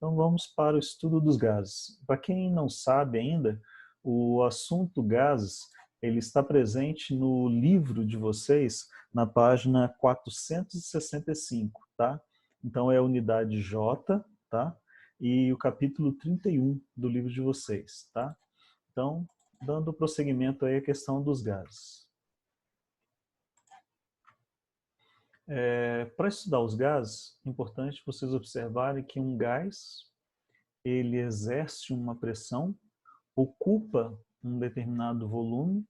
Então vamos para o estudo dos gases. Para quem não sabe ainda, o assunto gases, ele está presente no livro de vocês, na página 465, tá? Então é a unidade J, tá? E o capítulo 31 do livro de vocês, tá? Então, dando prosseguimento aí à questão dos gases. Para estudar os gases, é importante vocês observarem que um gás, ele exerce uma pressão, ocupa um determinado volume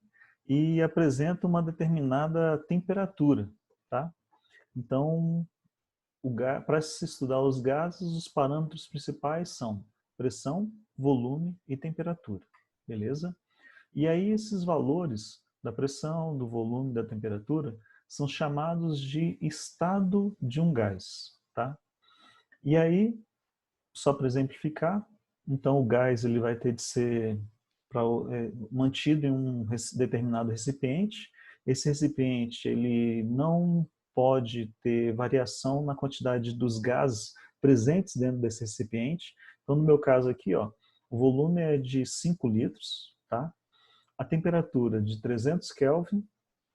e apresenta uma determinada temperatura, tá? Então, para se estudar os gases, os parâmetros principais são pressão, volume e temperatura, beleza? E aí esses valores da pressão, do volume, da temperatura, são chamados de estado de um gás, tá? E aí, só para exemplificar, então o gás ele vai ter de ser mantido em um determinado recipiente. Esse recipiente ele não pode ter variação na quantidade dos gases presentes dentro desse recipiente. Então, no meu caso aqui, ó, o volume é de 5 litros, tá? A temperatura de 300 Kelvin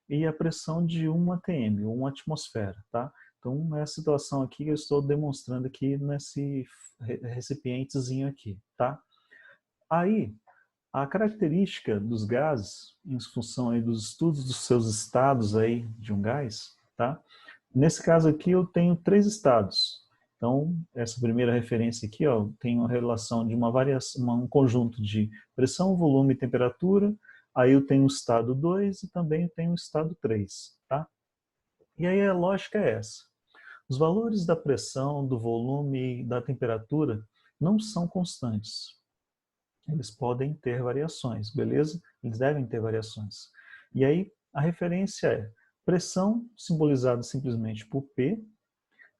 e a pressão de 1 atm, 1 atmosfera, tá? Então, é a situação aqui que eu estou demonstrando aqui nesse recipientezinho aqui, tá? Aí, a característica dos gases, em função aí dos estudos dos seus estados aí de um gás, tá? Nesse caso aqui eu tenho 3 estados. Então, essa primeira referência aqui, ó, tem uma relação de uma variação, um conjunto de pressão, volume e temperatura. Aí eu tenho o estado 2 e também eu tenho o estado 3, tá? E aí a lógica é essa. Os valores da pressão, do volume e da temperatura não são constantes. Eles podem ter variações, beleza? Eles devem ter variações. E aí a referência é pressão, simbolizada simplesmente por P,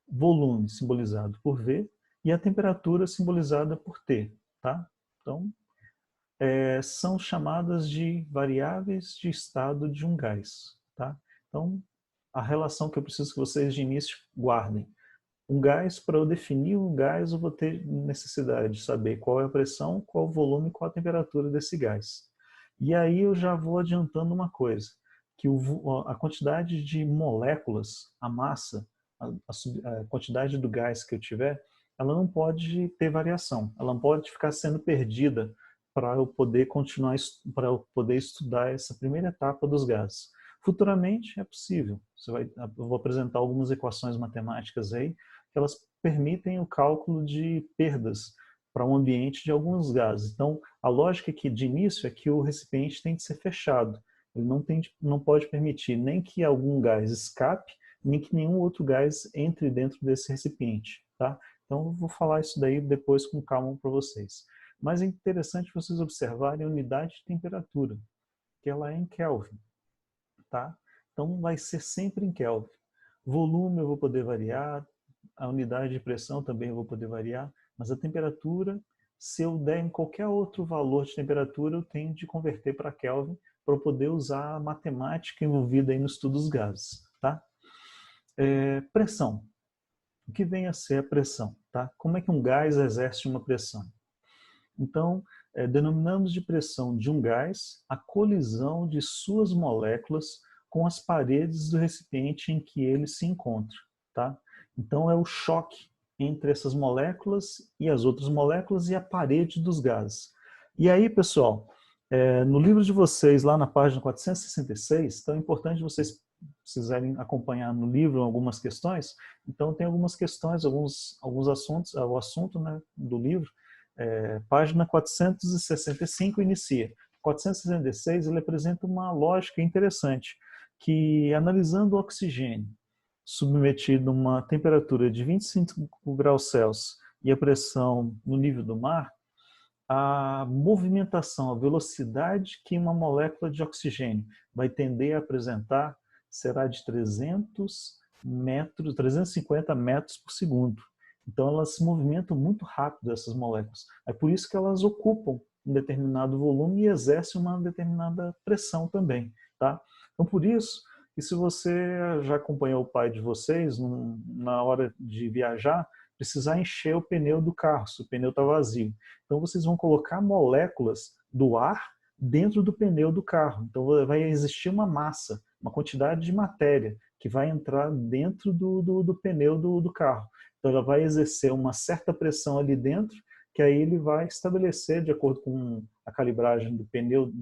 volume, simbolizado por V, e a temperatura, simbolizada por T, tá? Então, são chamadas de variáveis de estado de um gás, tá? Então, a relação que eu preciso que vocês de início guardem. Um gás, para eu definir um gás, eu vou ter necessidade de saber qual é a pressão, qual o volume, qual a temperatura desse gás. E aí eu já vou adiantando uma coisa, que a quantidade de moléculas, a massa, a quantidade do gás que eu tiver, ela não pode ter variação, ela não pode ficar sendo perdida para eu poder continuar, para eu poder estudar essa primeira etapa dos gases. Futuramente é possível. Eu vou apresentar algumas equações matemáticas aí, que elas permitem o cálculo de perdas para um ambiente de alguns gases. Então, a lógica aqui de início é que o recipiente tem de ser fechado. Ele não pode permitir nem que algum gás escape, nem que nenhum outro gás entre dentro desse recipiente, tá? Então, eu vou falar isso daí depois com calma para vocês. Mas é interessante vocês observarem a unidade de temperatura, que ela é em Kelvin, tá? Então, vai ser sempre em Kelvin. Volume eu vou poder variar, a unidade de pressão também eu vou poder variar, mas a temperatura, se eu der em qualquer outro valor de temperatura, eu tenho de converter para Kelvin para eu poder usar a matemática envolvida aí no estudo dos gases, tá? Pressão. O que vem a ser a pressão, tá? Como é que um gás exerce uma pressão? Então, denominamos de pressão de um gás a colisão de suas moléculas com as paredes do recipiente em que ele se encontra, tá? Então, é o choque entre essas moléculas e as outras moléculas e a parede dos gases. E aí, pessoal, no livro de vocês, lá na página 466, então é importante vocês precisarem acompanhar no livro algumas questões. Então, tem algumas questões, alguns assuntos, o assunto, né, do livro. Página 465 inicia. 466 ele apresenta uma lógica interessante, que analisando o oxigênio submetido a uma temperatura de 25 graus Celsius e a pressão no nível do mar, a movimentação, a velocidade que uma molécula de oxigênio vai tender a apresentar será de 350 metros por segundo. Então elas se movimentam muito rápido, essas moléculas. É por isso que elas ocupam um determinado volume e exercem uma determinada pressão também, tá? Então por isso que se você já acompanhou o pai de vocês na hora de viajar, precisar encher o pneu do carro, se o pneu está vazio. Então vocês vão colocar moléculas do ar dentro do pneu do carro. Então vai existir uma massa, uma quantidade de matéria que vai entrar dentro do pneu do carro. Então ela vai exercer uma certa pressão ali dentro, que aí ele vai estabelecer, de acordo com a calibragem do pneu,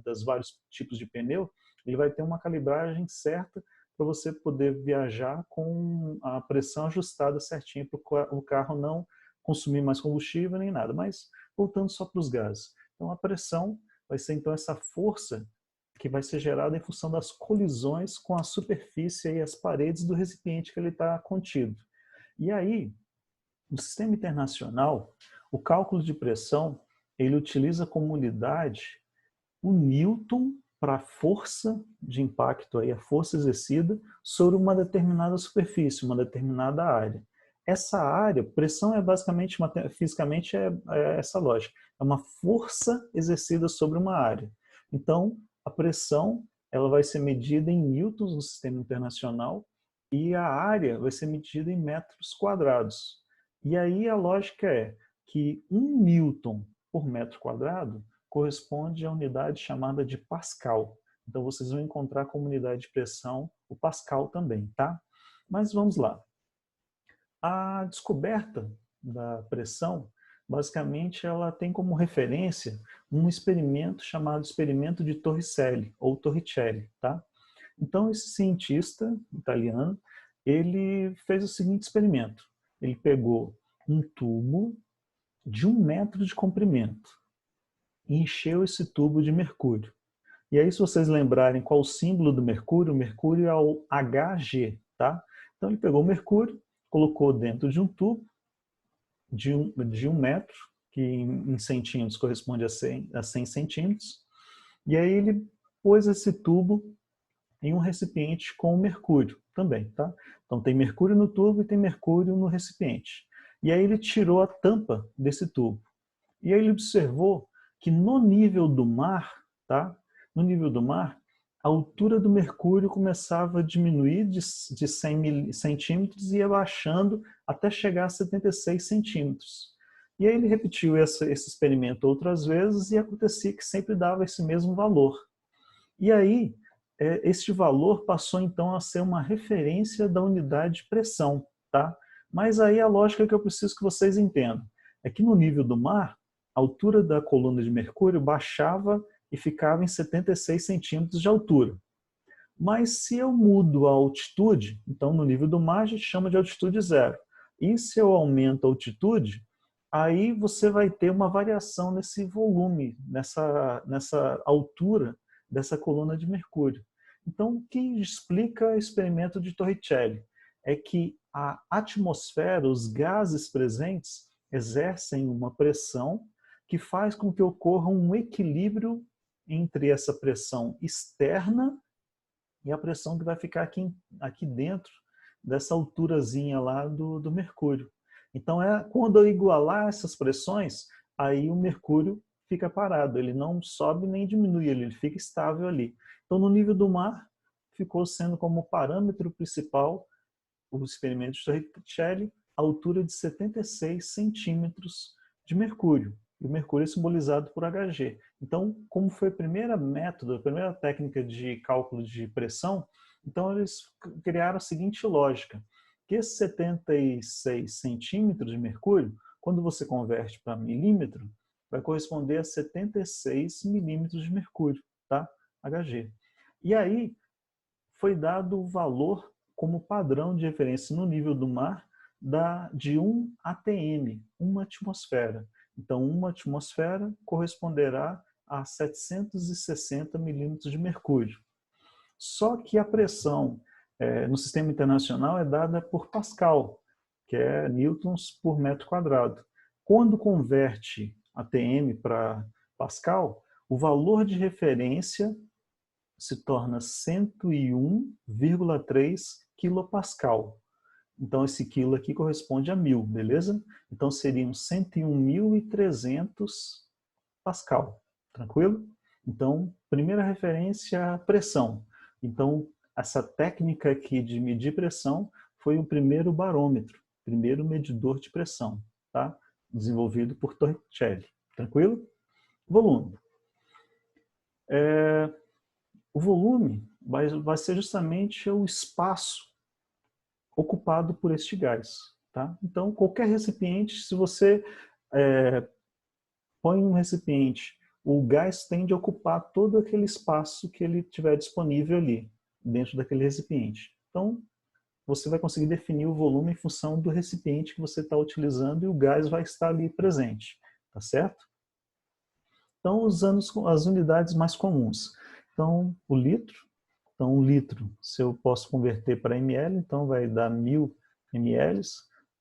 das vários tipos de pneu, ele vai ter uma calibragem certa para você poder viajar com a pressão ajustada certinho para o carro não consumir mais combustível nem nada. Mas voltando só para os gases. Então a pressão vai ser então essa força que vai ser gerada em função das colisões com a superfície e as paredes do recipiente que ele está contido. E aí, no sistema internacional, o cálculo de pressão, ele utiliza como unidade o Newton para a força de impacto, aí, a força exercida sobre uma determinada superfície, uma determinada área. Essa área, pressão é basicamente, fisicamente, é essa lógica. É uma força exercida sobre uma área. Então, a pressão ela vai ser medida em newtons no sistema internacional e a área vai ser medida em metros quadrados. E aí a lógica é que 1 newton por metro quadrado corresponde à unidade chamada de Pascal. Então vocês vão encontrar como unidade de pressão o Pascal também, tá? Mas vamos lá. A descoberta da pressão, basicamente, ela tem como referência um experimento chamado experimento de Torricelli, ou Torricelli, tá? Então, esse cientista italiano, ele fez o seguinte experimento. Ele pegou um tubo de 1 metro de comprimento e encheu esse tubo de mercúrio. E aí, se vocês lembrarem qual o símbolo do mercúrio é o Hg, tá? Então, ele pegou o mercúrio, colocou dentro de um tubo de 1 metro, que em centímetros corresponde a 100 centímetros, e aí ele pôs esse tubo em um recipiente com mercúrio também, tá? Então tem mercúrio no tubo e tem mercúrio no recipiente. E aí ele tirou a tampa desse tubo. E aí ele observou que no nível do mar, tá? No nível do mar, a altura do mercúrio começava a diminuir de 100 centímetros e ia baixando até chegar a 76 centímetros. E aí ele repetiu esse experimento outras vezes e acontecia que sempre dava esse mesmo valor. E aí, este valor passou então a ser uma referência da unidade de pressão, tá? Mas aí a lógica que eu preciso que vocês entendam é que no nível do mar, a altura da coluna de mercúrio baixava e ficava em 76 centímetros de altura. Mas se eu mudo a altitude, então no nível do mar a gente chama de altitude zero. E se eu aumento a altitude, aí você vai ter uma variação nesse volume, nessa altura dessa coluna de mercúrio. Então, o que explica o experimento de Torricelli é que a atmosfera, os gases presentes, exercem uma pressão que faz com que ocorra um equilíbrio entre essa pressão externa e a pressão que vai ficar aqui dentro dessa alturazinha lá do mercúrio. Então, quando eu igualar essas pressões, aí o mercúrio fica parado, ele não sobe nem diminui, ele fica estável ali. Então, no nível do mar, ficou sendo como parâmetro principal o experimento de Torricelli, a altura de 76 centímetros de mercúrio. E o mercúrio é simbolizado por Hg. Então, como foi a primeira método, a primeira técnica de cálculo de pressão, então eles criaram a seguinte lógica, que esses 76 centímetros de mercúrio, quando você converte para milímetro, vai corresponder a 76 milímetros de mercúrio, tá? Hg. E aí, foi dado o valor como padrão de referência no nível do mar de 1 atm, uma atmosfera. Então, uma atmosfera corresponderá a 760 milímetros de mercúrio. Só que a pressão no sistema internacional é dada por Pascal, que é newtons por metro quadrado. Quando converte atm para Pascal, o valor de referência se torna 101,3 quilopascal. Então, esse quilo aqui corresponde a 1000, beleza? Então, seriam 101.300 pascal, tranquilo? Então, primeira referência, pressão. Então, essa técnica aqui de medir pressão foi o primeiro barômetro. primeiro medidor de pressão, tá? Desenvolvido por Torricelli. Tranquilo? Volume. O volume vai ser justamente o espaço ocupado por este gás, tá? Então, qualquer recipiente, se você põe um recipiente, o gás tende a ocupar todo aquele espaço que ele tiver disponível ali, dentro daquele recipiente. Então, você vai conseguir definir o volume em função do recipiente que você está utilizando e o gás vai estar ali presente, tá certo? Então, usando as unidades mais comuns. Então, o litro. Então, um litro, se eu posso converter para ml, então vai dar 1000 ml,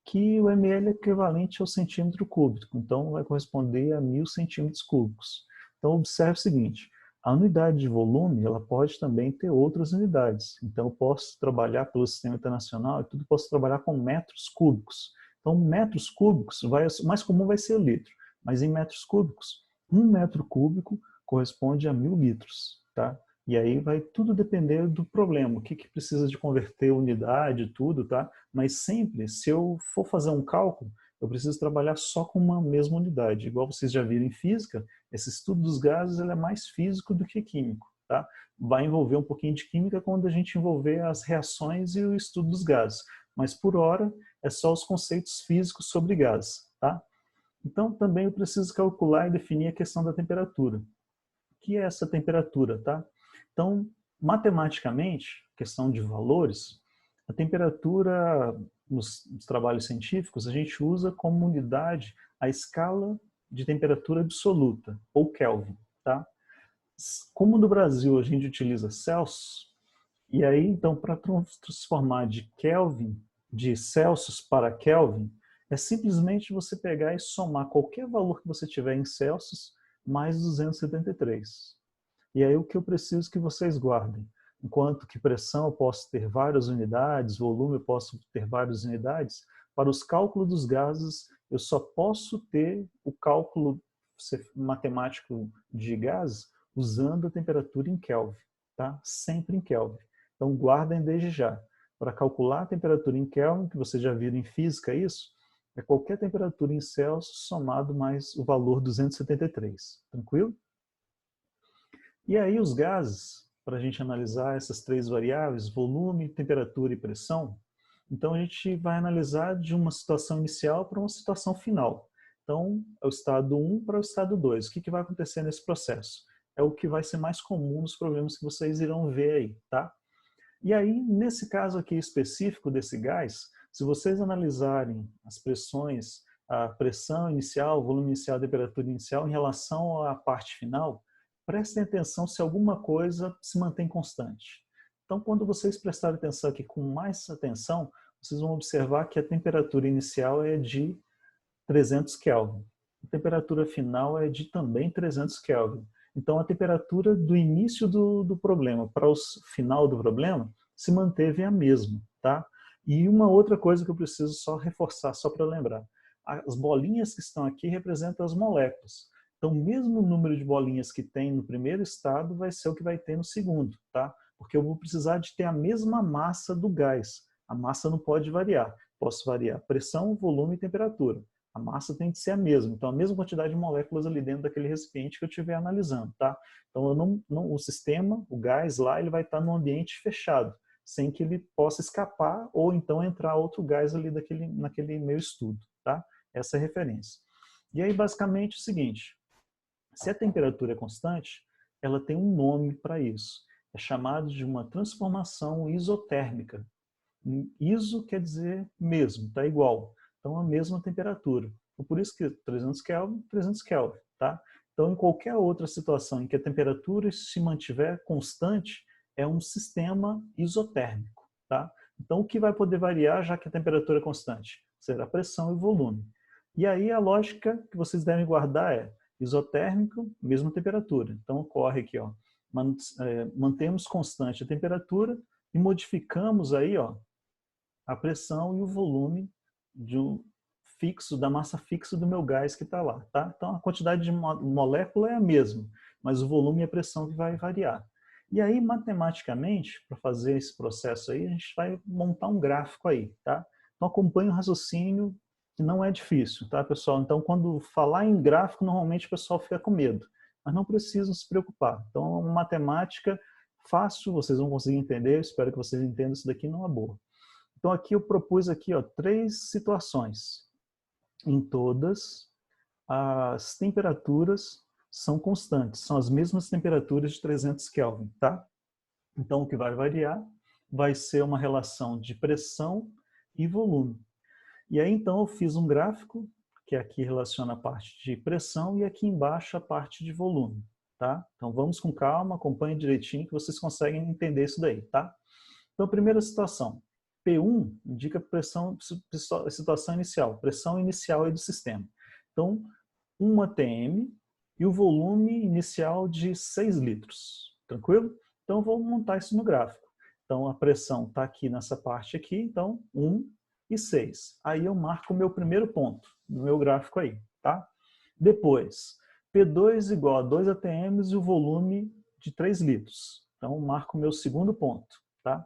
que o ml é equivalente ao centímetro cúbico. Então, vai corresponder a 1000 centímetros cúbicos. Então, observe o seguinte, a unidade de volume, ela pode também ter outras unidades. Então, eu posso trabalhar pelo sistema internacional e tudo, posso trabalhar com metros cúbicos. Então, metros cúbicos, o mais comum vai ser o litro, mas em metros cúbicos, 1 metro cúbico corresponde a 1000 litros, tá? E aí vai tudo depender do problema, o que precisa de converter unidade, tudo, tá? Mas sempre, se eu for fazer um cálculo, eu preciso trabalhar só com uma mesma unidade. Igual vocês já viram em física, esse estudo dos gases ele é mais físico do que químico, tá? Vai envolver um pouquinho de química quando a gente envolver as reações e o estudo dos gases. Mas por hora, é só os conceitos físicos sobre gases, tá? Então também eu preciso calcular e definir a questão da temperatura. O que é essa temperatura, tá? Então, matematicamente, questão de valores, a temperatura nos trabalhos científicos a gente usa como unidade a escala de temperatura absoluta, ou Kelvin, tá? Como no Brasil a gente utiliza Celsius, e aí então para transformar de Kelvin, de Celsius para Kelvin, é simplesmente você pegar e somar qualquer valor que você tiver em Celsius mais 273. E aí o que eu preciso que vocês guardem? Enquanto que pressão eu posso ter várias unidades, volume eu posso ter várias unidades, para os cálculos dos gases eu só posso ter o cálculo matemático de gases usando a temperatura em Kelvin, tá? Sempre em Kelvin. Então guardem desde já. Para calcular a temperatura em Kelvin, que vocês já viram em física isso, é qualquer temperatura em Celsius somado mais o valor 273. Tranquilo? E aí os gases, para a gente analisar essas três variáveis, volume, temperatura e pressão, então a gente vai analisar de uma situação inicial para uma situação final. Então, é o estado 1 para o estado 2. O que vai acontecer nesse processo? É o que vai ser mais comum nos problemas que vocês irão ver aí, tá? E aí, nesse caso aqui específico desse gás, se vocês analisarem as pressões, a pressão inicial, o volume inicial, a temperatura inicial, em relação à parte final, prestem atenção se alguma coisa se mantém constante. Então, quando vocês prestarem atenção aqui com mais atenção, vocês vão observar que a temperatura inicial é de 300 Kelvin. A temperatura final é de também 300 Kelvin. Então, a temperatura do início do problema para o final do problema se manteve a mesma, tá? E uma outra coisa que eu preciso só reforçar, só para lembrar. As bolinhas que estão aqui representam as moléculas. Então, mesmo o número de bolinhas que tem no primeiro estado vai ser o que vai ter no segundo, tá? Porque eu vou precisar de ter a mesma massa do gás. A massa não pode variar. Posso variar pressão, volume e temperatura. A massa tem que ser a mesma. Então, a mesma quantidade de moléculas ali dentro daquele recipiente que eu estiver analisando, tá? Então, o sistema, o gás lá, ele vai estar num ambiente fechado, sem que ele possa escapar ou então entrar outro gás ali naquele meu estudo, tá? Essa é a referência. E aí, basicamente, é o seguinte, se a temperatura é constante, ela tem um nome para isso. É chamado de uma transformação isotérmica. Iso quer dizer mesmo, tá igual. Então, a mesma temperatura. Então, por isso que 300 Kelvin, 300 Kelvin, tá? Então, em qualquer outra situação em que a temperatura se mantiver constante, é um sistema isotérmico, tá? Então, o que vai poder variar, já que a temperatura é constante? Será a pressão e o volume. E aí, a lógica que vocês devem guardar é isotérmico, mesma temperatura. Então, ocorre aqui, ó, mantemos constante a temperatura e modificamos aí, ó, a pressão e o volume da massa fixa do meu gás que está lá, tá? Então a quantidade de molécula é a mesma, mas o volume e a pressão que vai variar. E aí, matematicamente, para fazer esse processo aí, a gente vai montar um gráfico aí, tá? Então acompanhe o raciocínio, que não é difícil, tá, pessoal? Então quando falar em gráfico, normalmente o pessoal fica com medo, mas não precisam se preocupar. Então matemática fácil, vocês vão conseguir entender, espero que vocês entendam isso daqui numa boa. Então aqui eu propus aqui, ó, 3 situações. Em todas, as temperaturas são constantes, são as mesmas temperaturas de 300 Kelvin, tá? Então o que vai variar vai ser uma relação de pressão e volume. E aí então eu fiz um gráfico, que aqui relaciona a parte de pressão e aqui embaixo a parte de volume, tá? Então vamos com calma, acompanhe direitinho que vocês conseguem entender isso daí, tá? Então primeira situação, P1 indica pressão, situação inicial, pressão inicial aí do sistema. Então 1 atm e o volume inicial de 6 litros, tranquilo? Então eu vou montar isso no gráfico. Então a pressão está aqui nessa parte aqui, então 1 e 6. Aí eu marco o meu primeiro ponto no meu gráfico aí, tá? Depois, P2 igual a 2 atms e o volume de 3 litros. Então marco o meu segundo ponto, tá?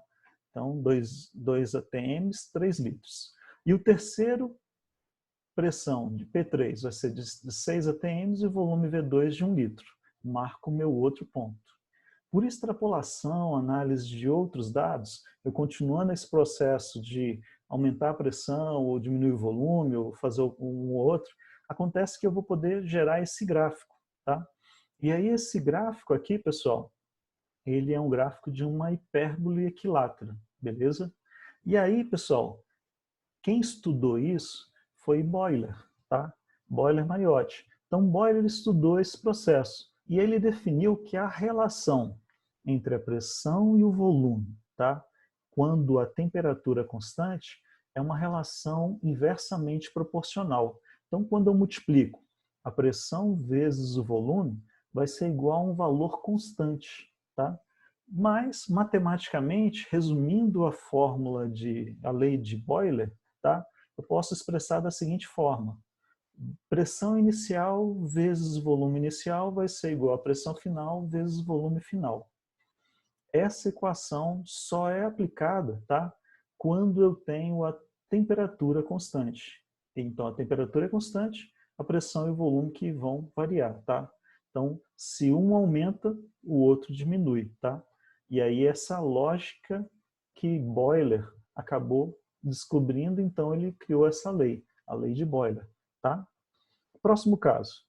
Então 2 atms, 3 litros. E o terceiro, pressão de P3 vai ser de 6 atms e o volume V2 de 1 litro. Marco o meu outro ponto. Por extrapolação, análise de outros dados, eu continuando esse processo de aumentar a pressão, ou diminuir o volume, ou fazer um ou outro, acontece que eu vou poder gerar esse gráfico, tá? E aí esse gráfico aqui, pessoal, ele é um gráfico de uma hipérbole equilátera, beleza? E aí, pessoal, quem estudou isso foi Boiler, tá? Boiler-Maiotti. Então, Boiler estudou esse processo e ele definiu que a relação entre a pressão e o volume, tá? Quando a temperatura é constante, é uma relação inversamente proporcional. Então, quando eu multiplico a pressão vezes o volume, vai ser igual a um valor constante, tá? Mas, matematicamente, resumindo a fórmula a lei de Boiler, tá? Eu posso expressar da seguinte forma: pressão inicial vezes volume inicial vai ser igual a pressão final vezes volume final. Essa equação só é aplicada, tá? Quando eu tenho a temperatura constante. Então, a temperatura é constante, a pressão e o volume que vão variar, tá? Então, se um aumenta, o outro diminui, tá? E aí essa lógica que Boiler acabou descobrindo, então ele criou essa lei, a lei de Boiler, tá? Próximo caso.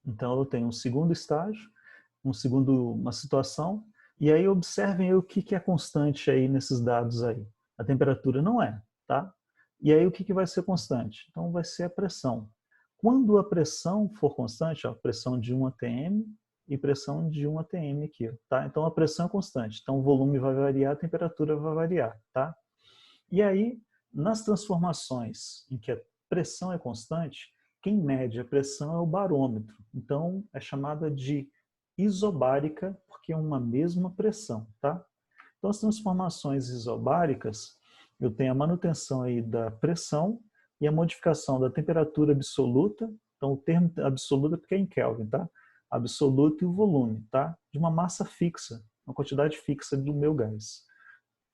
Então eu tenho um segundo estágio, uma situação, e aí observem aí o que é constante aí nesses dados aí. A temperatura não é, tá? E aí o que vai ser constante? Então vai ser a pressão. Quando a pressão for constante, ó, pressão de 1 atm e pressão de 1 atm aqui, tá? Então a pressão é constante, então o volume vai variar, a temperatura vai variar, tá? E aí, nas transformações em que a pressão é constante, quem mede a pressão é o barômetro. Então, é chamada de isobárica, porque é uma mesma pressão, tá? Então, as transformações isobáricas, eu tenho a manutenção aí da pressão e a modificação da temperatura absoluta. Então, o termo absoluta porque é em Kelvin, tá? Absoluto e o volume, tá? De uma massa fixa, uma quantidade fixa do meu gás.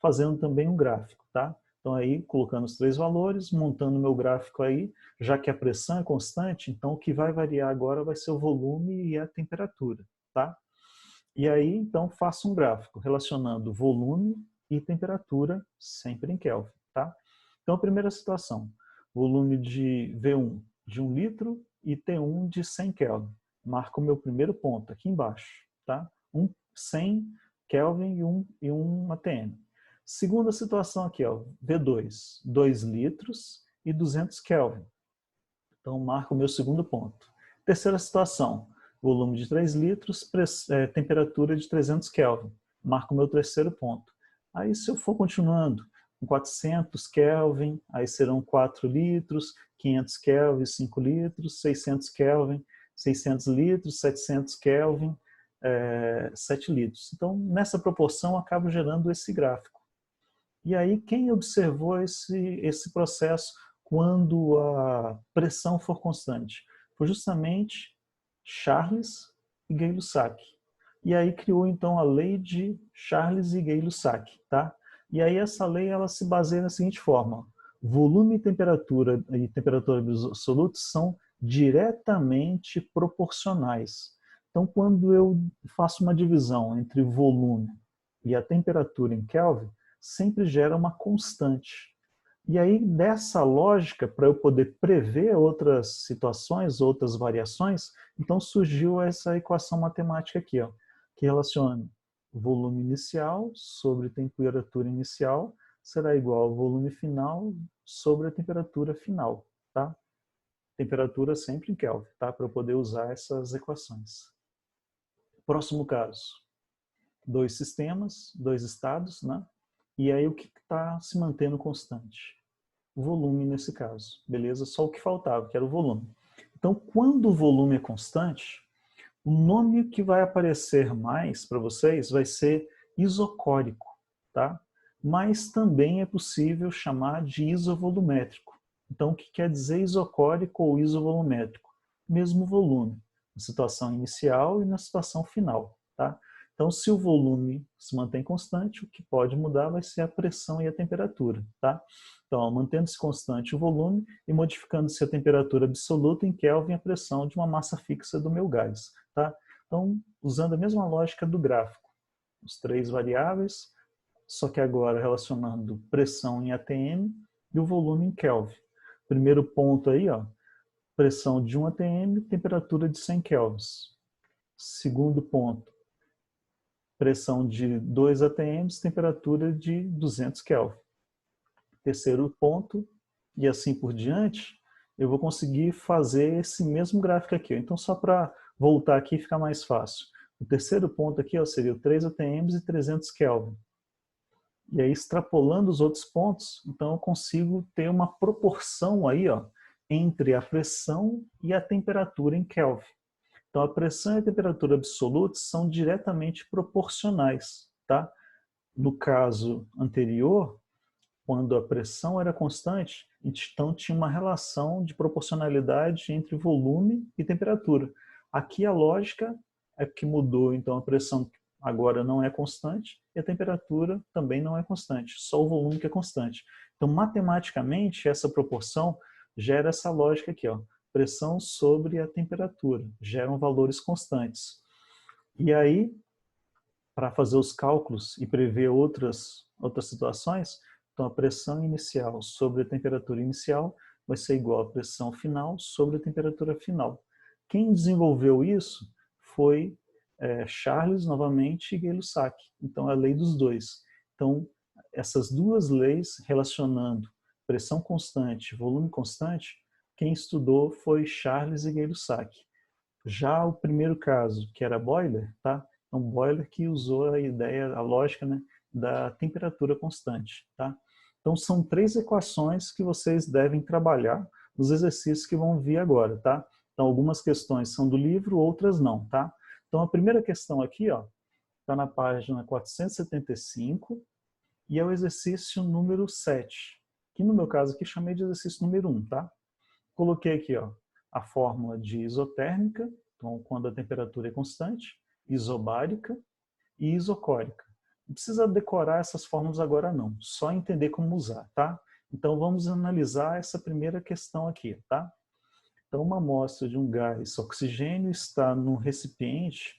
Fazendo também um gráfico, tá? Então aí, colocando os 3 valores, montando o meu gráfico aí, já que a pressão é constante, então o que vai variar agora vai ser o volume e a temperatura, tá? E aí, então, faço um gráfico relacionando volume e temperatura, sempre em Kelvin, tá? Então, a primeira situação, volume de V1 de 1 litro e T1 de 100 Kelvin. Marco o meu primeiro ponto aqui embaixo, tá? 100 Kelvin e 1 atm. Segunda situação aqui, ó, V2, 2 litros e 200 Kelvin. Então, marco o meu segundo ponto. Terceira situação, volume de 3 litros, temperatura de 300 Kelvin. Marco o meu terceiro ponto. Aí, se eu for continuando, com 400 Kelvin, aí serão 4 litros, 500 Kelvin, 5 litros, 600 Kelvin, 600 litros, 700 Kelvin, 7 litros. Então, nessa proporção, eu acabo gerando esse gráfico. E aí, quem observou esse processo quando a pressão for constante? Foi justamente Charles e Gay-Lussac. E aí criou, então, a lei de Charles e Gay-Lussac, tá? E aí essa lei, ela se baseia da seguinte forma. volume e temperatura absoluta são diretamente proporcionais. Então, quando eu faço uma divisão entre volume e a temperatura em Kelvin, sempre gera uma constante. E aí, dessa lógica, para eu poder prever outras situações, outras variações, então surgiu essa equação matemática aqui, ó, que relaciona o volume inicial sobre temperatura inicial será igual ao volume final sobre a temperatura final, tá? Temperatura sempre em Kelvin, tá? Para eu poder usar essas equações. Próximo caso. 2 sistemas, 2 estados, né? E aí o que está se mantendo constante? O volume nesse caso, beleza? Só o que faltava, que era o volume. Então, quando o volume é constante, o nome que vai aparecer mais para vocês vai ser isocórico, tá? Mas também é possível chamar de isovolumétrico. Então, o que quer dizer isocórico ou isovolumétrico? Mesmo volume, na situação inicial e na situação final, tá? Então, se o volume se mantém constante, o que pode mudar vai ser a pressão e a temperatura, tá? Então, mantendo-se constante o volume e modificando-se a temperatura absoluta em Kelvin, a pressão de uma massa fixa do meu gás, tá? Então, usando a mesma lógica do gráfico, os 3 variáveis, só que agora relacionando pressão em atm e o volume em Kelvin. Primeiro ponto aí, ó, pressão de 1 atm, temperatura de 100 kelvins. Segundo ponto, pressão de 2 atms, temperatura de 200 kelvin. Terceiro ponto, e assim por diante, eu vou conseguir fazer esse mesmo gráfico aqui. Então, só para voltar aqui ficar mais fácil. O terceiro ponto aqui, ó, seria o 3 atms e 300 Kelvin. E aí, extrapolando os outros pontos, então eu consigo ter uma proporção aí, ó, entre a pressão e a temperatura em Kelvin. Então, a pressão e a temperatura absolutas são diretamente proporcionais, tá? No caso anterior, quando a pressão era constante, então tinha uma relação de proporcionalidade entre volume e temperatura. Aqui a lógica é que mudou, então a pressão agora não é constante e a temperatura também não é constante, só o volume que é constante. Então, matematicamente, essa proporção gera essa lógica aqui, ó, pressão sobre a temperatura, geram valores constantes. E aí, para fazer os cálculos e prever outras situações, então a pressão inicial sobre a temperatura inicial vai ser igual à pressão final sobre a temperatura final. Quem desenvolveu isso foi Charles, novamente, e Gay-Lussac. Então, é a lei dos dois. Então, essas duas leis relacionando pressão constante e volume constante, quem estudou foi Charles e Gay-Lussac. Já o primeiro caso, que era boiler, tá? É um boiler que usou a ideia, a lógica, né, da temperatura constante, tá? Então são 3 equações que vocês devem trabalhar nos exercícios que vão vir agora, tá? Então algumas questões são do livro, outras não, tá? Então a primeira questão aqui, ó, está na página 475 e é o exercício número 7, que no meu caso aqui chamei de exercício número 1, tá? Coloquei aqui, ó, a fórmula de isotérmica, então quando a temperatura é constante, isobárica e isocórica. Não precisa decorar essas fórmulas agora não, só entender como usar, tá? Então vamos analisar essa primeira questão aqui, tá? Então uma amostra de um gás oxigênio está num recipiente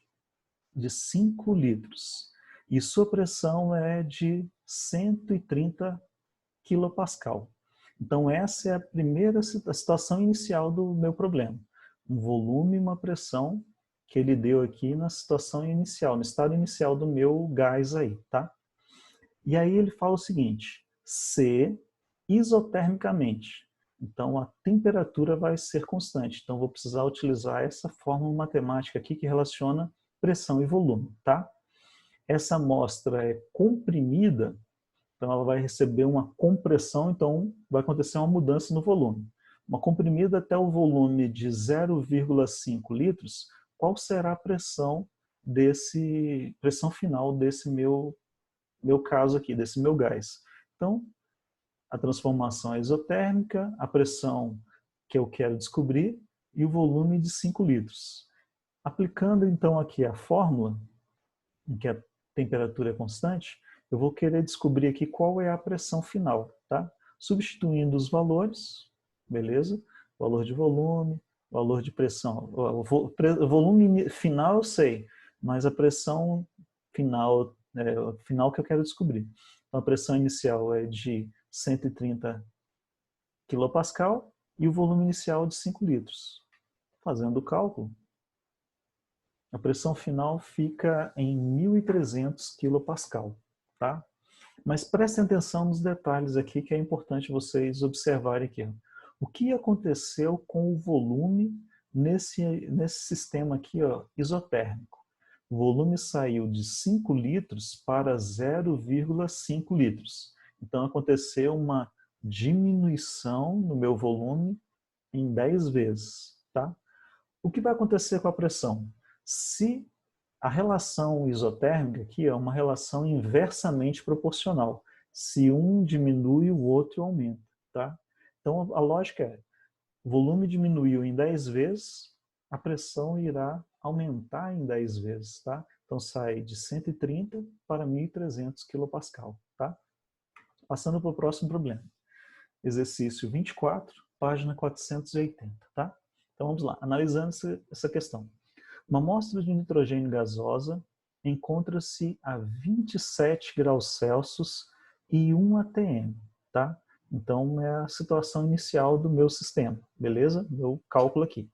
de 5 litros e sua pressão é de 130 quilopascal. Então essa é a primeira situação inicial do meu problema. Um volume e uma pressão que ele deu aqui na situação inicial, no estado inicial do meu gás aí, tá? E aí ele fala o seguinte, se isotermicamente, então a temperatura vai ser constante. Então vou precisar utilizar essa fórmula matemática aqui que relaciona pressão e volume, tá? Essa amostra é comprimida, então ela vai receber uma compressão, então vai acontecer uma mudança no volume. Uma comprimida até o volume de 0,5 litros, qual será a pressão final desse meu caso aqui, desse meu gás? Então, a transformação é isotérmica, a pressão que eu quero descobrir e o volume de 5 litros. Aplicando então aqui a fórmula, em que a temperatura é constante, eu vou querer descobrir aqui qual é a pressão final, tá? Substituindo os valores, beleza? Valor de volume, valor de pressão. O volume final eu sei, mas a pressão final, o final que eu quero descobrir. Então, a pressão inicial é de 130 kPa e o volume inicial de 5 litros. Fazendo o cálculo, a pressão final fica em 1.300 kPa, tá? Mas prestem atenção nos detalhes aqui, que é importante vocês observarem aqui. O que aconteceu com o volume nesse sistema aqui, ó, isotérmico? O volume saiu de 5 litros para 0,5 litros. Então, aconteceu uma diminuição no meu volume em 10 vezes, tá? O que vai acontecer com a pressão? Se a relação isotérmica aqui é uma relação inversamente proporcional. Se um diminui, o outro aumenta, tá? Então, a lógica é, o volume diminuiu em 10 vezes, a pressão irá aumentar em 10 vezes, tá? Então, sai de 130 para 1.300 kPa, tá? Passando para o próximo problema. Exercício 24, página 480, tá? Então, vamos lá, analisando essa questão. Uma amostra de nitrogênio gasosa encontra-se a 27 graus Celsius e 1 atm, tá? Então, é a situação inicial do meu sistema, beleza? Meu cálculo aqui.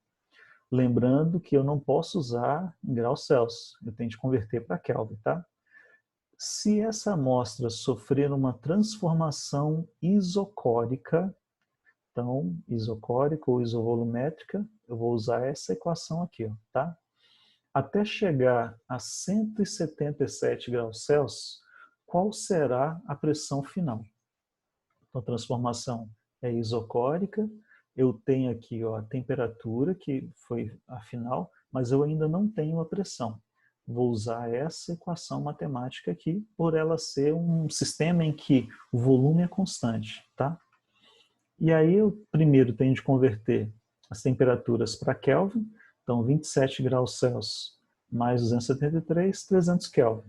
Lembrando que eu não posso usar em graus Celsius, eu tenho que converter para Kelvin, tá? Se essa amostra sofrer uma transformação isocórica, então, isocórica ou isovolumétrica, eu vou usar essa equação aqui, ó, tá? Até chegar a 177 graus Celsius, qual será a pressão final? Então, a transformação é isocórica, eu tenho aqui, ó, a temperatura, que foi a final, mas eu ainda não tenho a pressão. Vou usar essa equação matemática aqui, por ela ser um sistema em que o volume é constante, tá? E aí eu primeiro tenho de converter as temperaturas para Kelvin, então 27 graus Celsius mais 273, 300 Kelvin.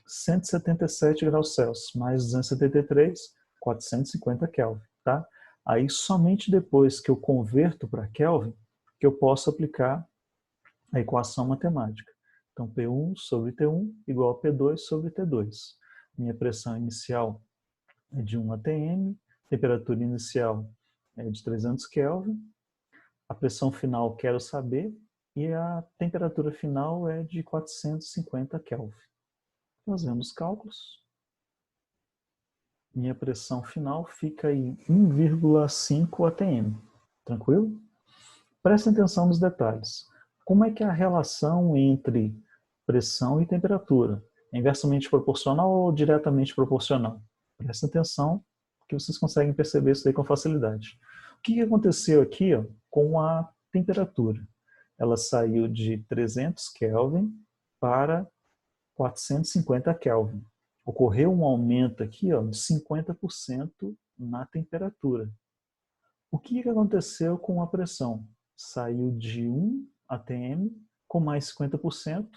177 graus Celsius mais 273, 450 Kelvin, tá? Aí somente depois que eu converto para Kelvin que eu posso aplicar a equação matemática. Então P1 sobre T1 igual a P2 sobre T2. Minha pressão inicial é de 1 atm, temperatura inicial é de 300 Kelvin, a pressão final quero saber e a temperatura final é de 450 Kelvin. Fazendo os cálculos, minha pressão final fica em 1,5 atm. Tranquilo? Prestem atenção nos detalhes. Como é que é a relação entre pressão e temperatura? É inversamente proporcional ou diretamente proporcional? Prestem atenção, que vocês conseguem perceber isso aí com facilidade. O que aconteceu aqui, ó, com a temperatura? Ela saiu de 300 Kelvin para 450 Kelvin. Ocorreu um aumento aqui, ó, de 50% na temperatura. O que aconteceu com a pressão? Saiu de 1 atm, com mais 50%,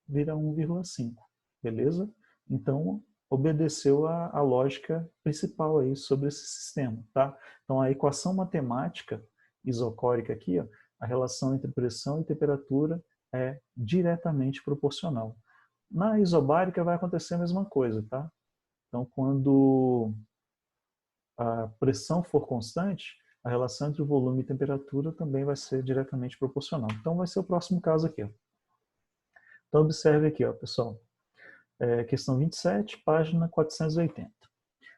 vira 1,5, beleza? Então, obedeceu a lógica principal aí sobre esse sistema, tá? Então, a equação matemática isocórica aqui, ó, a relação entre pressão e temperatura é diretamente proporcional. Na isobárica vai acontecer a mesma coisa, tá? Então, quando a pressão for constante, a relação entre o volume e temperatura também vai ser diretamente proporcional. Então, vai ser o próximo caso aqui, ó. Então, observe aqui, ó, pessoal. Questão 27, página 480.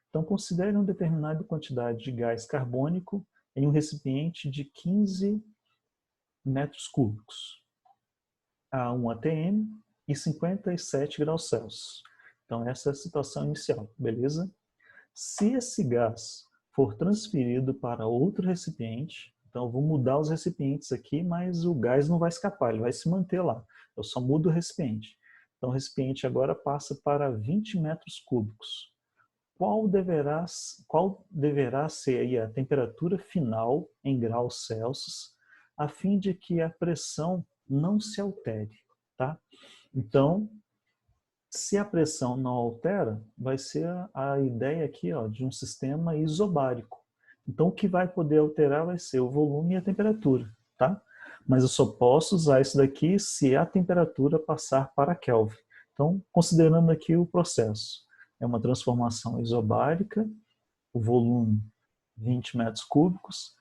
Então, considere uma determinada quantidade de gás carbônico em um recipiente de 15 metros cúbicos a 1 atm e 57 graus Celsius. Então, essa é a situação inicial, beleza? Se esse gás for transferido para outro recipiente, então eu vou mudar os recipientes aqui, mas o gás não vai escapar, ele vai se manter lá. Eu só mudo o recipiente. Então o recipiente agora passa para 20 metros cúbicos. Qual deverá ser aí a temperatura final em graus Celsius, a fim de que a pressão não se altere, tá? Então, Se a pressão não altera, vai ser a ideia aqui, ó, de um sistema isobárico. Então, o que vai poder alterar vai ser o volume e a temperatura, tá? Mas eu só posso usar isso daqui se a temperatura passar para Kelvin. Então, considerando aqui o processo, é uma transformação isobárica, o volume 20 metros cúbicos.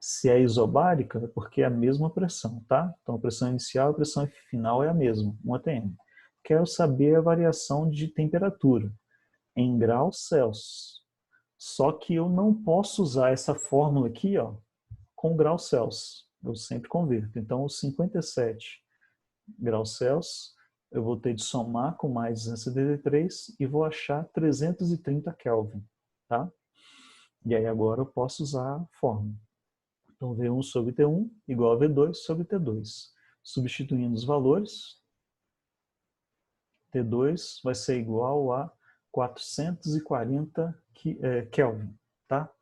Se é isobárica, é porque é a mesma pressão, tá? Então, a pressão inicial e a pressão final é a mesma, 1 atm. Quero saber a variação de temperatura em graus Celsius. Só que eu não posso usar essa fórmula aqui, ó, com graus Celsius. Eu sempre converto. Então, os 57 graus Celsius, eu vou ter de somar com mais 273 e vou achar 330 Kelvin, tá? E aí agora eu posso usar a fórmula. Então, V1 sobre T1 igual a V2 sobre T2. Substituindo os valores, T2 vai ser igual a 440 Kelvin, tá?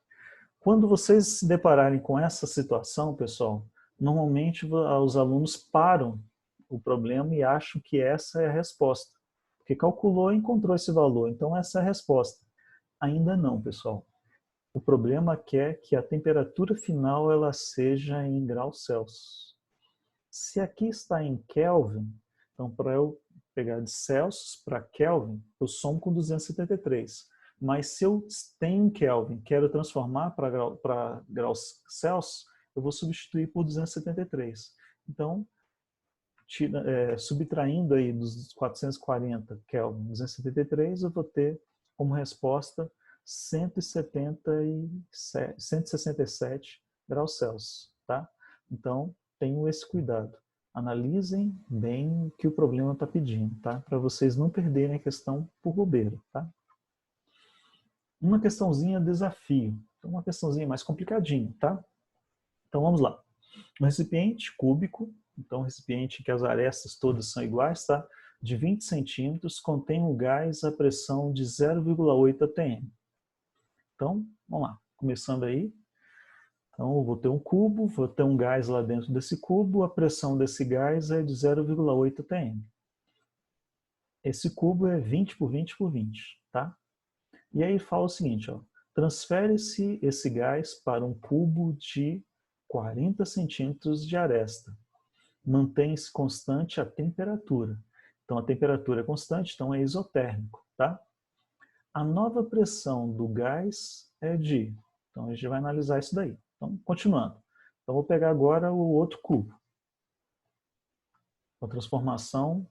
Quando vocês se depararem com essa situação, pessoal, normalmente os alunos param o problema e acham que essa é a resposta. Porque calculou e encontrou esse valor, então essa é a resposta. Ainda não, pessoal. O problema é que a temperatura final ela seja em graus Celsius. Se aqui está em Kelvin, então para eu pegar de Celsius para Kelvin, eu somo com 273. Mas se eu tenho Kelvin, quero transformar para graus Celsius, eu vou substituir por 273. Então, subtraindo aí dos 440 Kelvin 273, eu vou ter como resposta 167 graus Celsius, tá? Então, tenham esse cuidado. Analisem bem o que o problema está pedindo, tá? Para vocês não perderem a questão por bobeira, tá? Uma questãozinha desafio. Então, uma questãozinha mais complicadinha, tá? Então, vamos lá. Um recipiente cúbico, então um recipiente que as arestas todas são iguais, tá? De 20 centímetros, contém um gás a pressão de 0,8 atm. Então, vamos lá. Começando aí. Então, eu vou ter um cubo, vou ter um gás lá dentro desse cubo, a pressão desse gás é de 0,8 atm. Esse cubo é 20 por 20 por 20, tá? E aí fala o seguinte, ó. Transfere-se esse gás para um cubo de 40 centímetros de aresta. Mantém-se constante a temperatura. Então, a temperatura é constante, então é isotérmico, tá? A nova pressão do gás é de... Então, a gente vai analisar isso daí. Então, continuando. Então, vou pegar agora o outro cubo. A transformação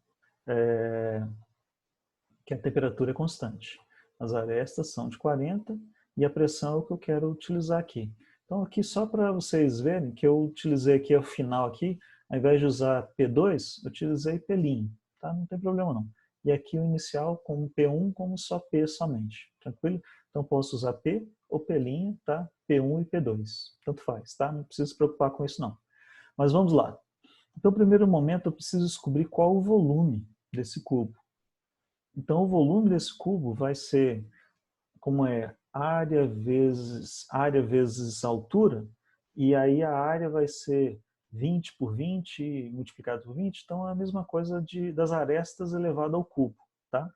que a temperatura é constante. As arestas são de 40 e a pressão é o que eu quero utilizar aqui. Então, aqui só para vocês verem que eu utilizei aqui o final aqui, ao invés de usar P2, eu utilizei P', tá? Não tem problema não. E aqui o inicial como P1, como só P somente, tranquilo? Então posso usar P ou P', tá? P1 e P2, tanto faz, tá? Não precisa se preocupar com isso não. Mas vamos lá. Então, no primeiro momento, eu preciso descobrir qual o volume desse cubo. Então, o volume desse cubo vai ser, como é, área vezes altura, e aí a área vai ser 20 por 20 multiplicado por 20, então é a mesma coisa das arestas elevado ao cubo, tá?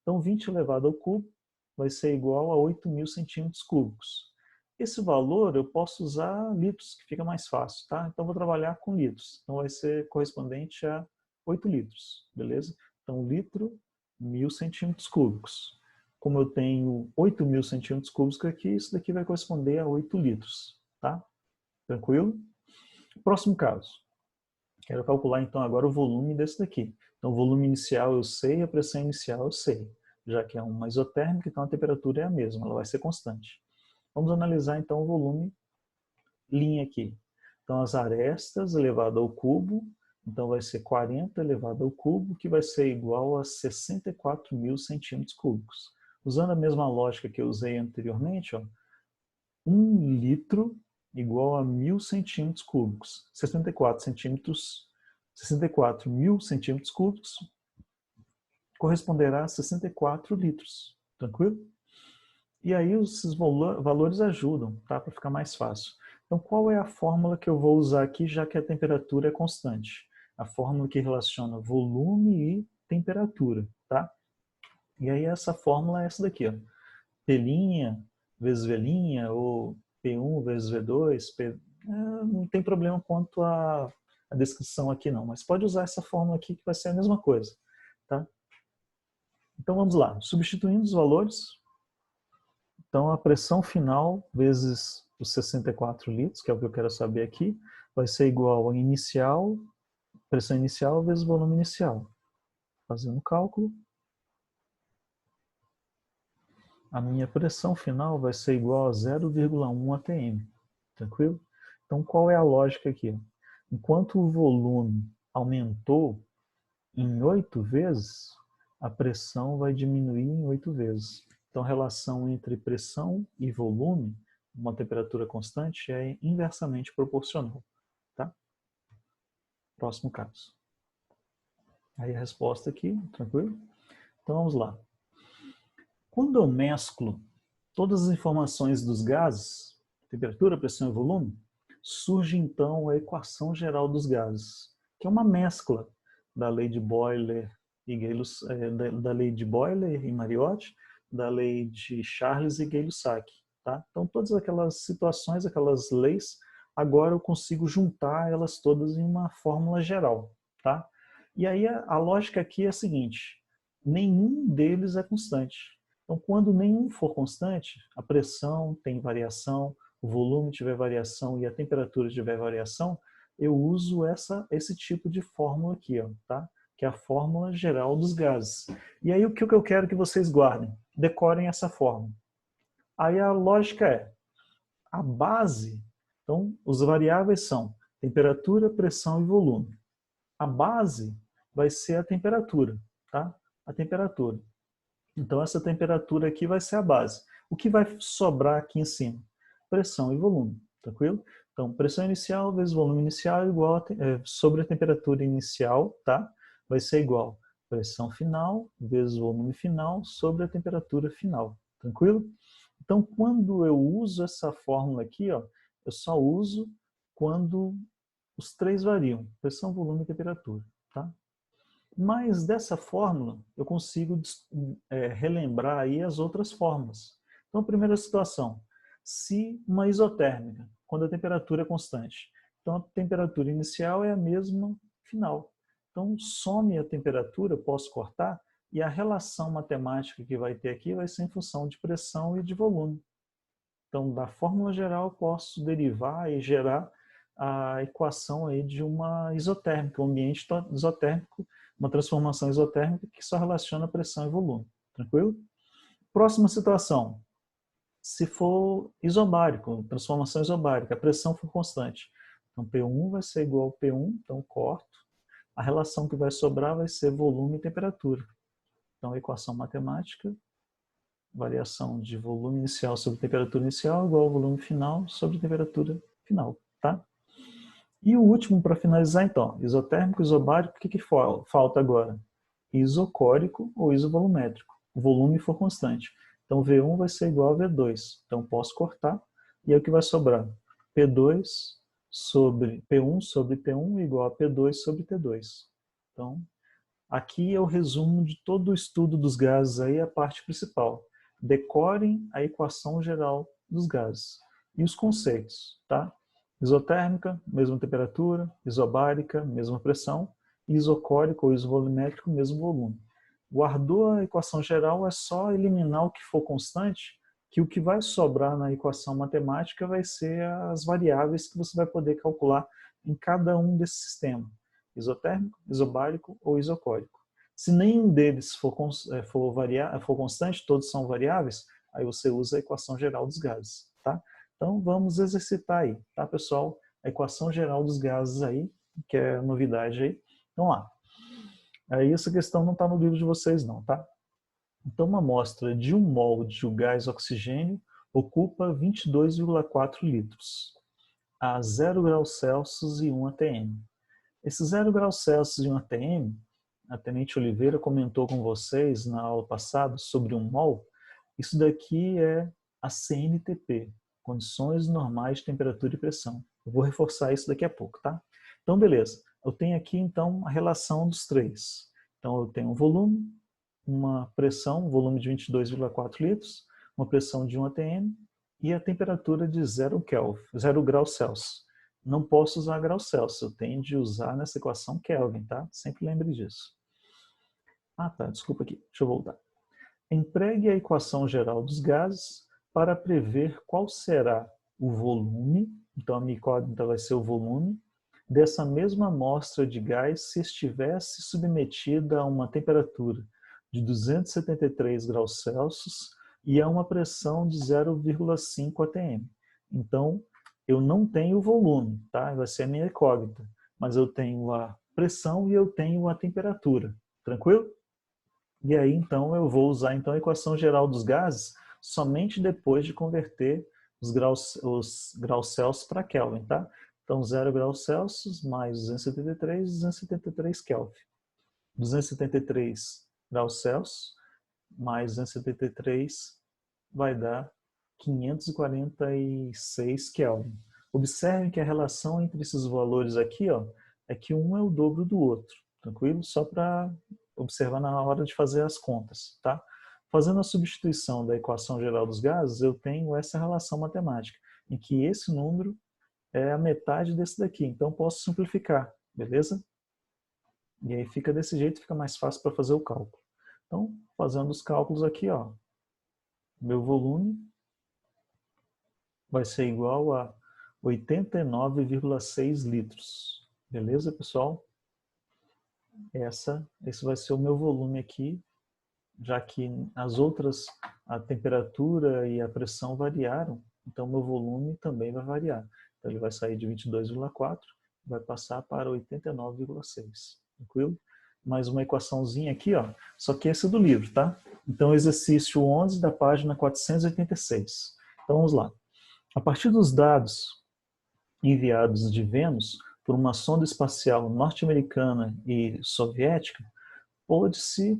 Então 20 elevado ao cubo vai ser igual a 8.000 centímetros cúbicos. Esse valor eu posso usar litros, que fica mais fácil, tá? Então vou trabalhar com litros, então vai ser correspondente a 8 litros, beleza? Então litro, 1.000 centímetros cúbicos. Como eu tenho 8.000 centímetros cúbicos aqui, isso daqui vai corresponder a 8 litros, tá? Tranquilo? Próximo caso. Quero calcular então agora o volume desse daqui. Então o volume inicial eu sei, a pressão inicial eu sei. Já que é uma isotérmica, então a temperatura é a mesma, ela vai ser constante. Vamos analisar então o volume linha aqui. Então as arestas elevado ao cubo, então vai ser 40 elevado ao cubo, que vai ser igual a 64.000 centímetros cúbicos. Usando a mesma lógica que eu usei anteriormente, ó, 1 litro igual a 1.000 centímetros cúbicos. 64.000 centímetros cúbicos corresponderá a 64 litros. Tranquilo? E aí esses valores ajudam, tá? Para ficar mais fácil. Então, qual é a fórmula que eu vou usar aqui, já que a temperatura é constante? A fórmula que relaciona volume e temperatura, tá? E aí essa fórmula é essa daqui, ó. P' vezes V', ou P1 vezes V2, não tem problema quanto à descrição aqui não, mas pode usar essa fórmula aqui que vai ser a mesma coisa, tá? Então vamos lá, substituindo os valores, então a pressão final vezes os 64 litros, que é o que eu quero saber aqui, vai ser igual a inicial, pressão inicial vezes volume inicial. Fazendo o cálculo, a minha pressão final vai ser igual a 0,1 atm, tranquilo? Então qual é a lógica aqui? Enquanto o volume aumentou em 8 vezes, a pressão vai diminuir em 8 vezes. Então a relação entre pressão e volume, uma temperatura constante, é inversamente proporcional. Tá? Próximo caso. Aí a resposta aqui, tranquilo? Então vamos lá. Quando eu mesclo todas as informações dos gases, temperatura, pressão e volume, surge então a equação geral dos gases, que é uma mescla da lei de Boyle e da lei de Boyle e Mariotti, da lei de Charles e Gay-Lussac, tá? Então todas aquelas situações, aquelas leis, agora eu consigo juntar elas todas em uma fórmula geral, tá? E aí a lógica aqui é a seguinte: nenhum deles é constante. Então, quando nenhum for constante, a pressão tem variação, o volume tiver variação e a temperatura tiver variação, eu uso esse tipo de fórmula aqui, ó, tá? Que é a fórmula geral dos gases. E aí o que eu quero que vocês guardem? Decorem essa fórmula. Aí a lógica é, a base, então os variáveis são temperatura, pressão e volume. A base vai ser a temperatura, tá? A temperatura. Então essa temperatura aqui vai ser a base. O que vai sobrar aqui em cima? Pressão e volume, tranquilo? Então pressão inicial vezes volume inicial igual sobre a temperatura inicial, tá? Vai ser igual pressão final vezes volume final sobre a temperatura final, tranquilo? Então quando eu uso essa fórmula aqui, ó, eu só uso quando os três variam, pressão, volume e temperatura, tá? Mas dessa fórmula eu consigo relembrar aí as outras fórmulas. Então, primeira situação, se uma isotérmica, quando a temperatura é constante. Então, a temperatura inicial é a mesma final. Então, some a temperatura, posso cortar, e a relação matemática que vai ter aqui vai ser em função de pressão e de volume. Então, da fórmula geral, eu posso derivar e gerar a equação aí de uma isotérmica, um ambiente isotérmico, uma transformação isotérmica que só relaciona pressão e volume. Tranquilo? Próxima situação. Se for isobárico, transformação isobárica, a pressão for constante. Então, P1 vai ser igual a P1, então corto. A relação que vai sobrar vai ser volume e temperatura. Então, a equação matemática, variação de volume inicial sobre temperatura inicial igual ao volume final sobre temperatura final, tá? E o último para finalizar então, isotérmico, isobárico, o que falta agora? Isocórico ou isovolumétrico. O volume for constante. Então V1 vai ser igual a V2. Então posso cortar e é o que vai sobrar. P2 sobre P1 sobre T1 igual a P2 sobre T2. Então, aqui é o resumo de todo o estudo dos gases aí, a parte principal. Decorem a equação geral dos gases. E os conceitos, tá? Isotérmica, mesma temperatura. Isobárica, mesma pressão. Isocórico ou isovolumétrico, mesmo volume. Guardou a equação geral, é só eliminar o que for constante, que o que vai sobrar na equação matemática vai ser as variáveis que você vai poder calcular em cada um desses sistemas. Isotérmico, isobárico ou isocórico. Se nenhum deles for constante, todos são variáveis, aí você usa a equação geral dos gases, tá? Então vamos exercitar aí, tá, pessoal? A equação geral dos gases aí, que é novidade aí. Então lá. Aí essa questão não está no livro de vocês não, tá? Então uma amostra de 1 mol de gás oxigênio ocupa 22,4 litros, a 0 graus Celsius e 1 atm. Esse 0 graus Celsius e 1 atm, a Tenente Oliveira comentou com vocês na aula passada sobre 1 mol, isso daqui é a CNTP, Condições Normais de Temperatura e Pressão. Eu vou reforçar isso daqui a pouco, tá? Então, beleza. Eu tenho aqui, então, a relação dos três. Então, eu tenho um volume uma pressão, volume de 22,4 litros, uma pressão de 1 atm e a temperatura de 0 graus Celsius. Não posso usar graus Celsius, eu tenho de usar nessa equação Kelvin, tá? Sempre lembre disso. Ah, tá, desculpa aqui, deixa eu voltar. Empregue a equação geral dos gases para prever qual será o volume, então a minha incógnita vai ser o volume, dessa mesma amostra de gás se estivesse submetida a uma temperatura de 273 graus Celsius e a uma pressão de 0,5 atm. Então, eu não tenho o volume, tá? Vai ser a minha incógnita, mas eu tenho a pressão e eu tenho a temperatura. Tranquilo? E aí, então, eu vou usar então, a equação geral dos gases somente depois de converter os graus Celsius para Kelvin, tá? Então, 0 graus Celsius mais 273 Kelvin. 273 graus Celsius mais 273 vai dar 546 Kelvin. Observem que a relação entre esses valores aqui, ó, é que um é o dobro do outro, tranquilo? Só para observar na hora de fazer as contas, tá? Fazendo a substituição da equação geral dos gases, eu tenho essa relação matemática, em que esse número é a metade desse daqui, então posso simplificar, beleza? E aí fica desse jeito, fica mais fácil para fazer o cálculo. Então, fazendo os cálculos aqui, ó, meu volume vai ser igual a 89,6 litros. Beleza, pessoal? Esse vai ser o meu volume aqui, já que as outras, a temperatura e a pressão variaram, então meu volume também vai variar. Então ele vai sair de 22,4, vai passar para 89,6. Tranquilo? Mais uma equaçãozinha aqui, ó, só que esse é do livro, tá? Então exercício 11 da página 486. Então vamos lá. A partir dos dados enviados de Vênus por uma sonda espacial norte-americana e soviética, pode-se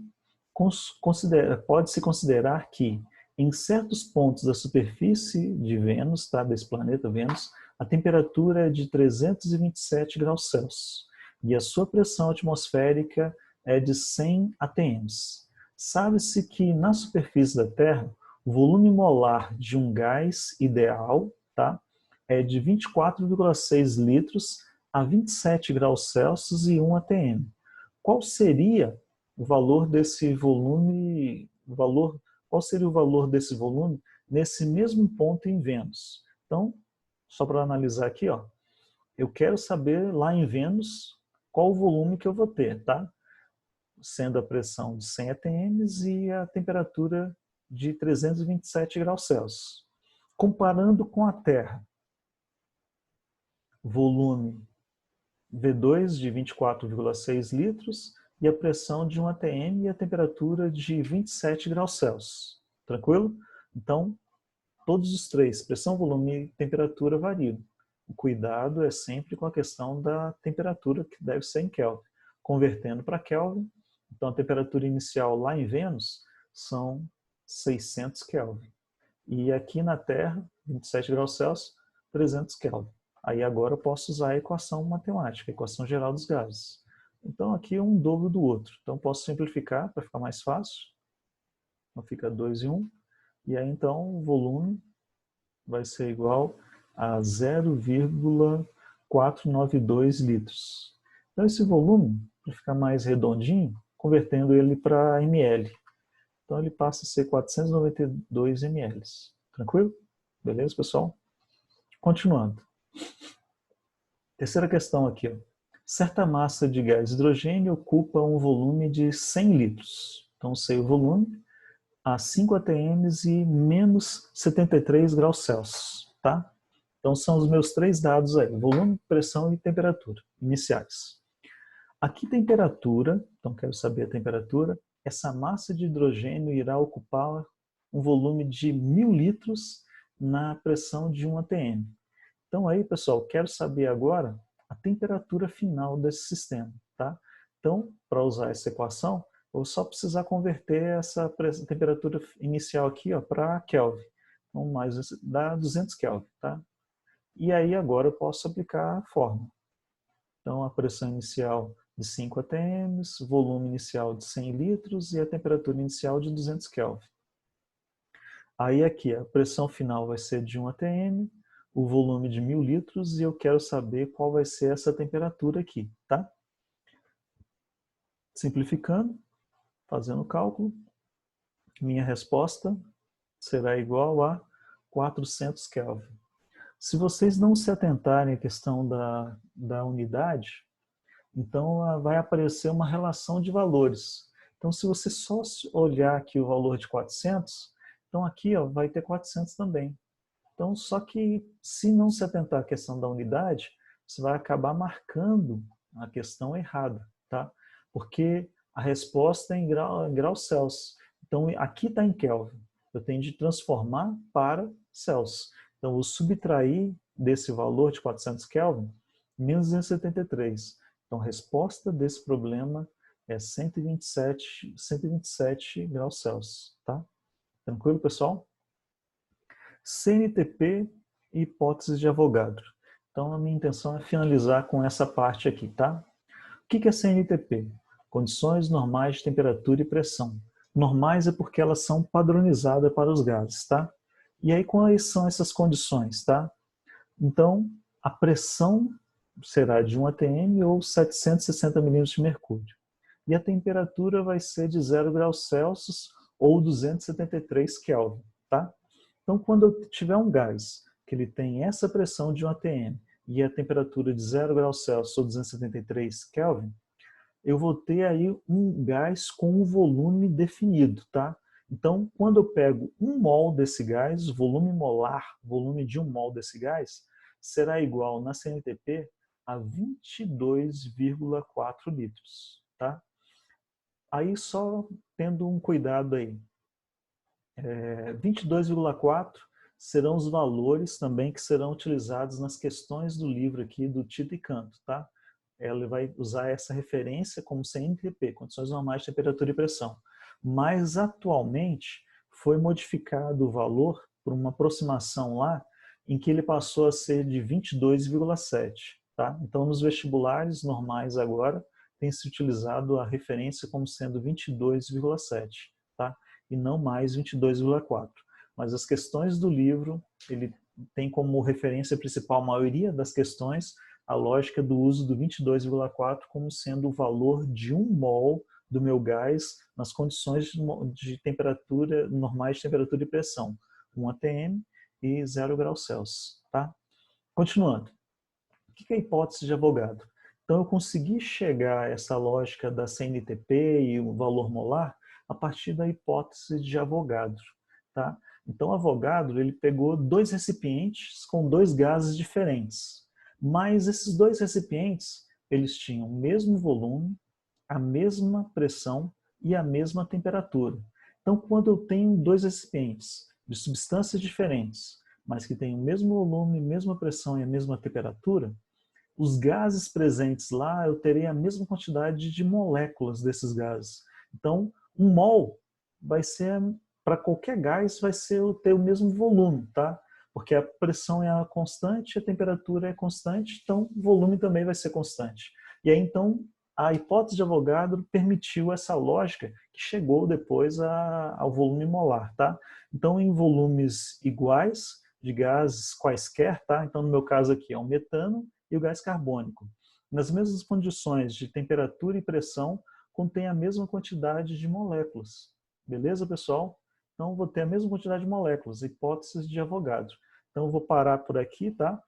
considerar que, em certos pontos da superfície de Vênus, tá, desse planeta Vênus, a temperatura é de 327 graus Celsius e a sua pressão atmosférica é de 100 atms. Sabe-se que, na superfície da Terra, o volume molar de um gás ideal, tá, é de 24,6 litros a 27 graus Celsius e 1 atm. Qual seria o valor desse volume, qual seria o valor desse volume nesse mesmo ponto em Vênus? Então, só para analisar aqui, ó, eu quero saber lá em Vênus qual o volume que eu vou ter, tá? Sendo a pressão de 100 atm e a temperatura de 327 graus Celsius. Comparando com a Terra, volume V2 de 24,6 litros e a pressão de 1 atm e a temperatura de 27 graus Celsius. Tranquilo? Então, todos os três, pressão, volume e temperatura variam. O cuidado é sempre com a questão da temperatura, que deve ser em Kelvin. Convertendo para Kelvin, então a temperatura inicial lá em Vênus são 600 Kelvin. E aqui na Terra, 27 graus Celsius, 300 Kelvin. Aí agora eu posso usar a equação matemática, a equação geral dos gases. Então aqui é um dobro do outro. Então posso simplificar para ficar mais fácil. Então fica 2 e 1. E aí então o volume vai ser igual a 0,492 litros. Então esse volume, para ficar mais redondinho, convertendo ele para ml. Então ele passa a ser 492 ml. Tranquilo? Beleza, pessoal? Continuando. Terceira questão aqui, ó. Certa massa de gás hidrogênio ocupa um volume de 100 litros. Então, sei o volume, a 5 atm e menos 73 graus Celsius, tá? Então, são os meus três dados aí, volume, pressão e temperatura iniciais. Aqui, temperatura, então quero saber a temperatura. Essa massa de hidrogênio irá ocupar um volume de 1000 litros na pressão de 1 atm. Então aí, pessoal, quero saber agora a temperatura final desse sistema, tá? Então, para usar essa equação, eu vou só precisar converter essa temperatura inicial aqui para Kelvin. Então, dá 200 Kelvin, tá? E aí agora eu posso aplicar a fórmula. Então, a pressão inicial de 5 atm, volume inicial de 100 litros e a temperatura inicial de 200 Kelvin. Aí aqui a pressão final vai ser de 1 atm, o volume de 1000 litros e eu quero saber qual vai ser essa temperatura aqui, tá? Simplificando, fazendo o cálculo, minha resposta será igual a 400 Kelvin. Se vocês não se atentarem à questão da unidade, então vai aparecer uma relação de valores. Então, se você só olhar aqui o valor de 400, então aqui ó, vai ter 400 também. Então, só que se não se atentar à questão da unidade, você vai acabar marcando a questão errada, tá? Porque a resposta é em graus Celsius. Então, aqui está em Kelvin. Eu tenho de transformar para Celsius. Então, vou subtrair desse valor de 400 Kelvin, menos 273. Então, a resposta desse problema é 127 graus Celsius, tá? Tranquilo, pessoal? CNTP e hipótese de Avogadro. Então, a minha intenção é finalizar com essa parte aqui, tá? O que é CNTP? Condições normais de temperatura e pressão. Normais é porque elas são padronizadas para os gases, tá? E aí, quais são essas condições, tá? Então, a pressão será de 1 atm ou 760 milímetros de mercúrio. E a temperatura vai ser de 0 graus Celsius ou 273 Kelvin, tá? Então, quando eu tiver um gás que ele tem essa pressão de 1 atm e a temperatura de 0 graus Celsius ou 273 Kelvin, eu vou ter aí um gás com um volume definido, tá? Então, quando eu pego 1 mol desse gás, volume molar, volume de 1 mol desse gás, será igual na CNTP a 22,4 litros, tá? Aí só tendo um cuidado aí, 22,4 serão os valores também que serão utilizados nas questões do livro aqui do Tito e Canto, tá? Ela vai usar essa referência como CNTP, condições normais de temperatura e pressão. Mas atualmente foi modificado o valor por uma aproximação lá em que ele passou a ser de 22,7, tá? Então nos vestibulares normais agora tem se utilizado a referência como sendo 22,7, tá? E não mais 22,4. Mas as questões do livro, ele tem como referência principal, a maioria das questões, a lógica do uso do 22,4 como sendo o valor de 1 mol do meu gás nas condições de temperatura normais de temperatura e pressão, 1 atm e 0 graus Celsius, tá? Continuando. O que é a hipótese de Avogadro? Então eu consegui chegar a essa lógica da CNTP e o valor molar a partir da hipótese de Avogadro, tá? Então Avogadro ele pegou 2 recipientes com 2 gases diferentes, mas esses 2 recipientes eles tinham o mesmo volume, a mesma pressão e a mesma temperatura. Então quando eu tenho 2 recipientes de substâncias diferentes, mas que têm o mesmo volume, mesma pressão e a mesma temperatura, os gases presentes lá, eu terei a mesma quantidade de moléculas desses gases. Então, 1 mol vai ser, para qualquer gás, vai ser ter o mesmo volume, tá? Porque a pressão é constante, a temperatura é constante, então o volume também vai ser constante. E aí, então, a hipótese de Avogadro permitiu essa lógica que chegou depois ao volume molar, tá? Então, em volumes iguais, de gases quaisquer, tá? Então, no meu caso aqui é o metano e o gás carbônico. Nas mesmas condições de temperatura e pressão, contém a mesma quantidade de moléculas. Beleza, pessoal? Então, vou ter a mesma quantidade de moléculas, hipóteses de Avogadro. Então, eu vou parar por aqui, tá?